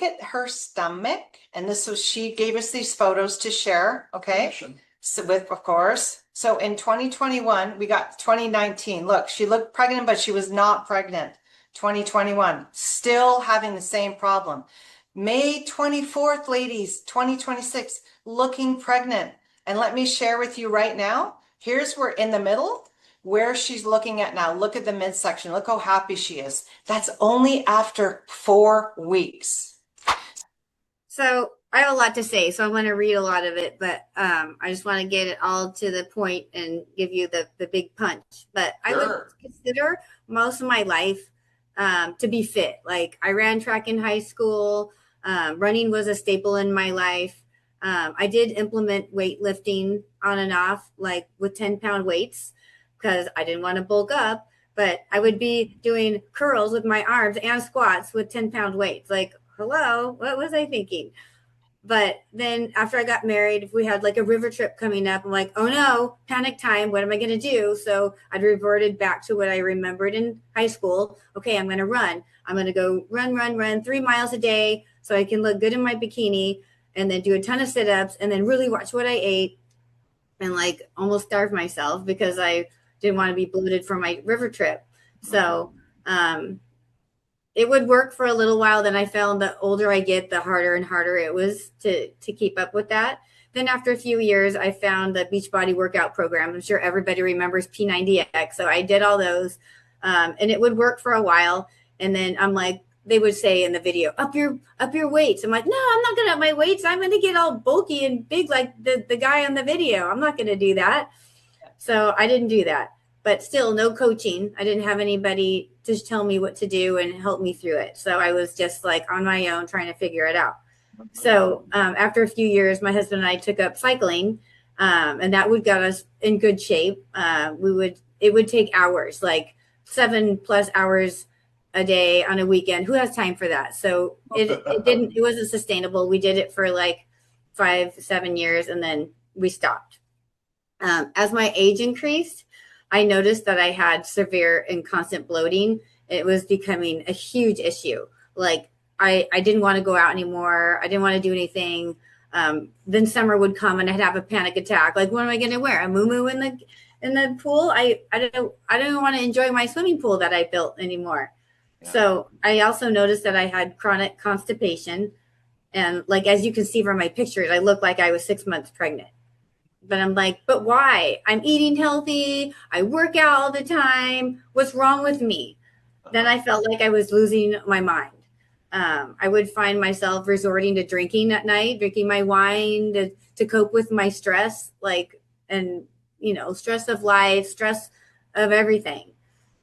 at her stomach, and she gave us these photos to share, okay? So of course. So in 2021, we got 2019. Look, she looked pregnant, but she was not pregnant. 2021, still having the same problem. May 24th, ladies, 2026, looking pregnant. And let me share with you right now. Here's where in the middle, where she's looking at now. Look at the midsection. Look how happy she is. That's only after 4 weeks. So I have a lot to say, so I'm going to read a lot of it, but I just want to get it all to the point and give you the big punch. But I would consider most of my life to be fit. Like I ran track in high school. Running was a staple in my life. I did implement weightlifting on and off, like with 10-pound weights, because I didn't want to bulk up, but I would be doing curls with my arms and squats with 10-pound weights. Like, hello, what was I thinking? But then after I got married, if we had like a river trip coming up, I'm like, oh no, panic time. What am I going to do? So I'd reverted back to what I remembered in high school. Okay, I'm going to run. I'm going to go run 3 miles a day so I can look good in my bikini, and then do a ton of sit-ups, and then really watch what I ate, and like almost starve myself because I didn't want to be bloated for my river trip. So it would work for a little while. Then I found the older I get, the harder and harder it was to keep up with that. Then after a few years, I found the Beachbody workout program. I'm sure everybody remembers P90X. So I did all those, and it would work for a while. And then I'm like, they would say in the video, up your weights. I'm like, no, I'm not going to up my weights. I'm going to get all bulky and big like the guy on the video. I'm not going to do that. So I didn't do that. But still, no coaching. I didn't have anybody to tell me what to do and help me through it. So I was just like on my own trying to figure it out. So after a few years, my husband and I took up cycling, and that would get us in good shape. It would take hours, like 7+ hours a day on a weekend. Who has time for that? So it wasn't sustainable. We did it for like 5-7 years, and then we stopped. As my age increased, I noticed that I had severe and constant bloating. It was becoming a huge issue. Like I didn't want to go out anymore. I didn't want to do anything. Then summer would come and I'd have a panic attack. Like, what am I going to wear? A muumuu in the pool? I don't want to enjoy my swimming pool that I built anymore. Yeah. So I also noticed that I had chronic constipation. And like, as you can see from my pictures, I look like I was 6 months pregnant. But I'm like, but why? I'm eating healthy. I work out all the time. What's wrong with me? Then I felt like I was losing my mind. I would find myself resorting to drinking at night, drinking my wine to cope with my stress, stress of life, stress of everything.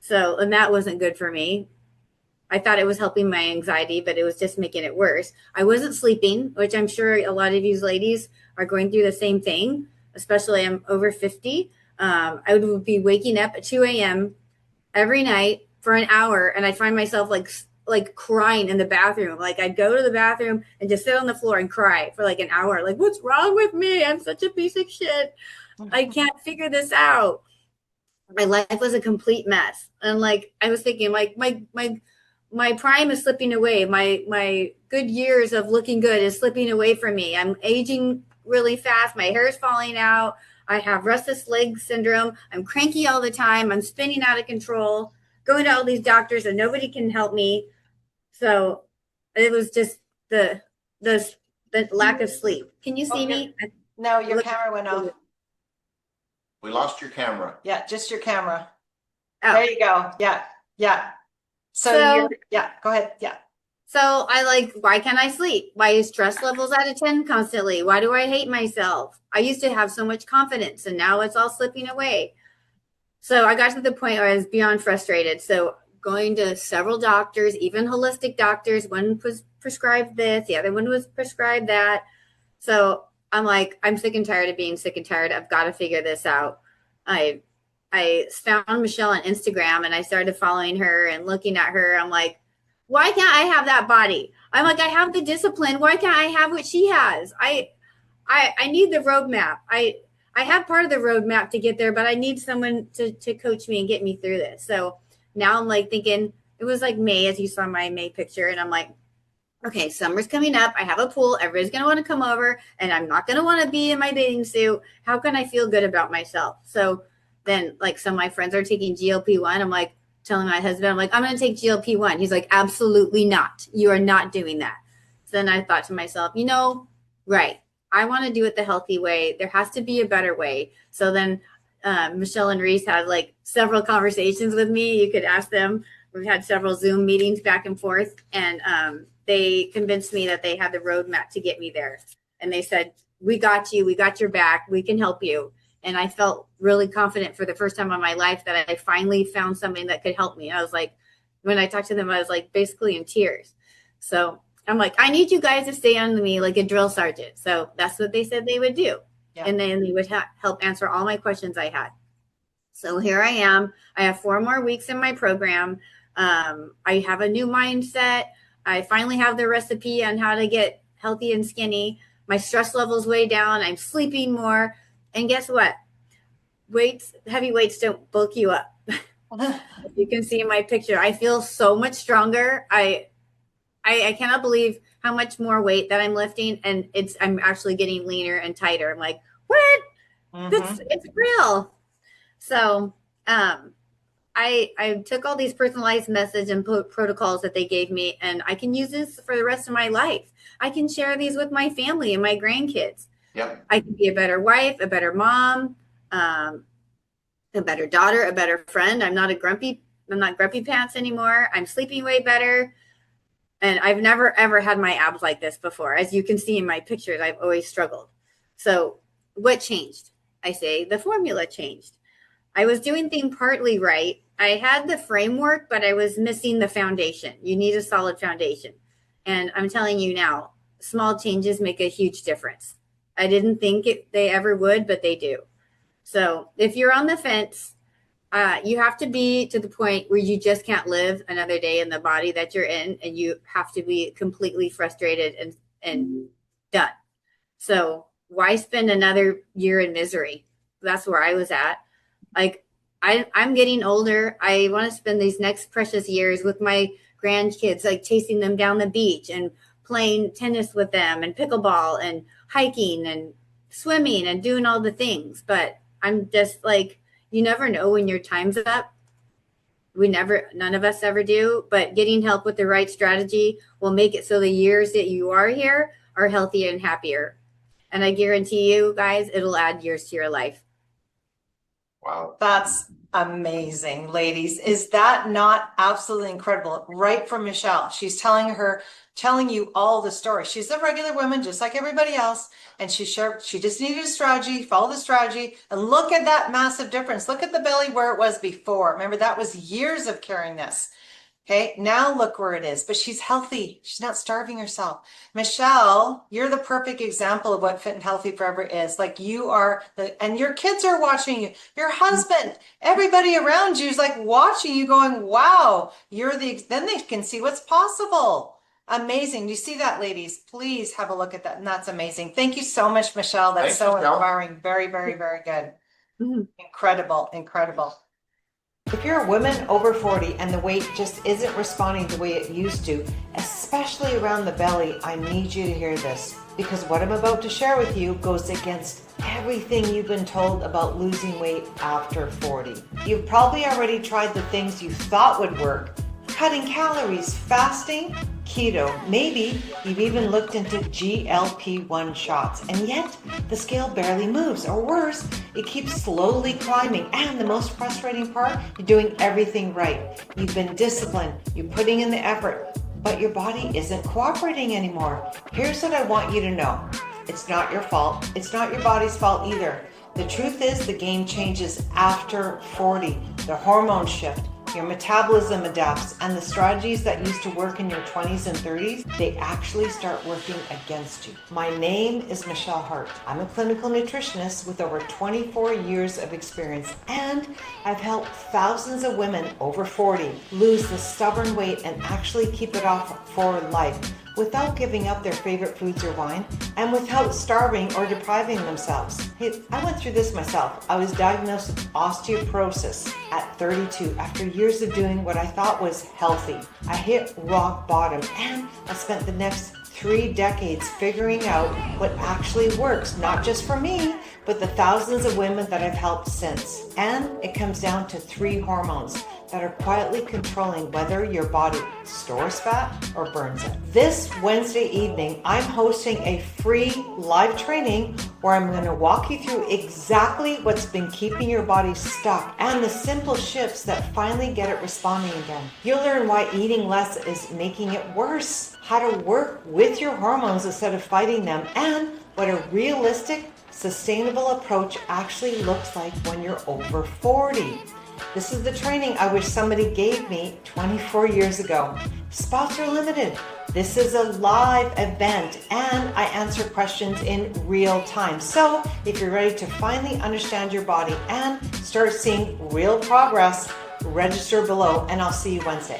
So, and that wasn't good for me. I thought it was helping my anxiety, but it was just making it worse. I wasn't sleeping, which I'm sure a lot of you ladies are going through the same thing. Especially I'm over 50. I would be waking up at 2 a.m. every night for an hour, and I'd find myself like crying in the bathroom. Like I'd go to the bathroom and just sit on the floor and cry for like an hour. Like, what's wrong with me? I'm such a piece of shit. I can't figure this out. My life was a complete mess. And like I was thinking, like my prime is slipping away. My good years of looking good is slipping away from me. I'm aging really fast. My hair is falling out. I have restless leg syndrome. I'm cranky all the time. I'm spinning out of control, going to all these doctors and nobody can help me. So it was just the lack of sleep. Can you see me? No, your camera went off. We lost your camera. Yeah, just your camera. Oh. There you go. Yeah. So go ahead. Yeah. So why can't I sleep? Why is stress levels at a 10 constantly? Why do I hate myself? I used to have so much confidence and now it's all slipping away. So I got to the point where I was beyond frustrated. So going to several doctors, even holistic doctors, one was prescribed this, the other one was prescribed that. So I'm like, I'm sick and tired of being sick and tired. I've got to figure this out. I found Michelle on Instagram and I started following her and looking at her. I'm like, why can't I have that body? I'm like, I have the discipline. Why can't I have what she has? I need the roadmap. I have part of the roadmap to get there, but I need someone to coach me and get me through this. So now I'm like thinking, it was like May, as you saw my May picture. And I'm like, okay, summer's coming up. I have a pool. Everybody's going to want to come over, and I'm not going to want to be in my bathing suit. How can I feel good about myself? So then, like, some of my friends are taking GLP-1. I'm like, telling my husband, I'm like, I'm going to take GLP-1. He's like, absolutely not. You are not doing that. So then I thought to myself, right. I want to do it the healthy way. There has to be a better way. So then Michelle and Reese had like several conversations with me. You could ask them. We've had several Zoom meetings back and forth, and they convinced me that they had the roadmap to get me there. And they said, we got you. We got your back. We can help you. And I felt really confident for the first time in my life that I finally found something that could help me. I was like, when I talked to them, I was like basically in tears. So I'm like, I need you guys to stay on me like a drill sergeant. So that's what they said they would do. Yeah. And then they would help answer all my questions I had. So here I am. I have 4 more weeks in my program. I have a new mindset. I finally have the recipe on how to get healthy and skinny. My stress level's way down. I'm sleeping more. And guess what? Heavy weights don't bulk you up. You can see in my picture, I feel so much stronger. I cannot believe how much more weight that I'm lifting, and I'm actually getting leaner and tighter. I'm like, what? It's real. So I took all these personalized message and protocols that they gave me, and I can use this for the rest of my life. I can share these with my family and my grandkids. Yep. I can be a better wife, a better mom, a better daughter, a better friend. I'm not grumpy pants anymore. I'm sleeping way better. And I've never, ever had my abs like this before. As you can see in my pictures, I've always struggled. So what changed? I say the formula changed. I was doing things partly right. I had the framework, but I was missing the foundation. You need a solid foundation. And I'm telling you now, small changes make a huge difference. I didn't think they ever would, but they do. So if you're on the fence, you have to be to the point where you just can't live another day in the body that you're in, and you have to be completely frustrated and done. So why spend another year in misery? That's where I was at. Like, I'm getting older. I want to spend these next precious years with my grandkids, like chasing them down the beach and playing tennis with them and pickleball and hiking and swimming and doing all the things. But I'm just like, you never know when your time's up. None of us ever do, but getting help with the right strategy will make it so the years that you are here are healthier and happier. And I guarantee you guys, it'll add years to your life. Wow. That's amazing, ladies. Is that not absolutely incredible? Right from Michelle. She's telling you all the story. She's a regular woman, just like everybody else. And she just needed a strategy, follow the strategy, and look at that massive difference. Look at the belly where it was before. Remember, that was years of carrying this. Okay, now look where it is, but she's healthy. She's not starving herself. Michelle, you're the perfect example of what Fit and Healthy Forever is. Like, you are and your kids are watching you, your husband, everybody around you is like watching you going, wow, then they can see what's possible. Amazing. You see that, ladies? Please have a look at that. And that's amazing. Thank you so much, Michelle. That's so inspiring. Very, very, very good. Incredible, incredible. If you're a woman over 40 and the weight just isn't responding the way it used to, especially around the belly, I need you to hear this, because what I'm about to share with you goes against everything you've been told about losing weight after 40. You've probably already tried the things you thought would work: cutting calories, fasting, keto. Maybe you've even looked into GLP-1 shots, and yet the scale barely moves, or worse, it keeps slowly climbing. And the most frustrating part, you're doing everything right. You've been disciplined, you're putting in the effort, but your body isn't cooperating anymore. Here's what I want you to know. It's not your fault. It's not your body's fault either. The truth is, the game changes after 40. The hormones shift, your metabolism adapts, and the strategies that used to work in your 20s and 30s, they actually start working against you. My name is Michelle Hart. I'm a clinical nutritionist with over 24 years of experience, and I've helped thousands of women over 40 lose the stubborn weight and actually keep it off for life without giving up their favorite foods or wine, and without starving or depriving themselves. Hey, I went through this myself. I was diagnosed with osteoporosis at 32 after years of doing what I thought was healthy. I hit rock bottom, and I spent the next 3 decades figuring out what actually works, not just for me, but the thousands of women that I've helped since. And it comes down to 3 hormones that are quietly controlling whether your body stores fat or burns it. This Wednesday evening, I'm hosting a free live training where I'm going to walk you through exactly what's been keeping your body stuck and the simple shifts that finally get it responding again. You'll learn why eating less is making it worse, how to work with your hormones instead of fighting them, and what a realistic, sustainable approach actually looks like when you're over 40. This is the training I wish somebody gave me 24 years ago. Spots are limited. This is a live event and I answer questions in real time. So if you're ready to finally understand your body and start seeing real progress, register below and I'll see you Wednesday.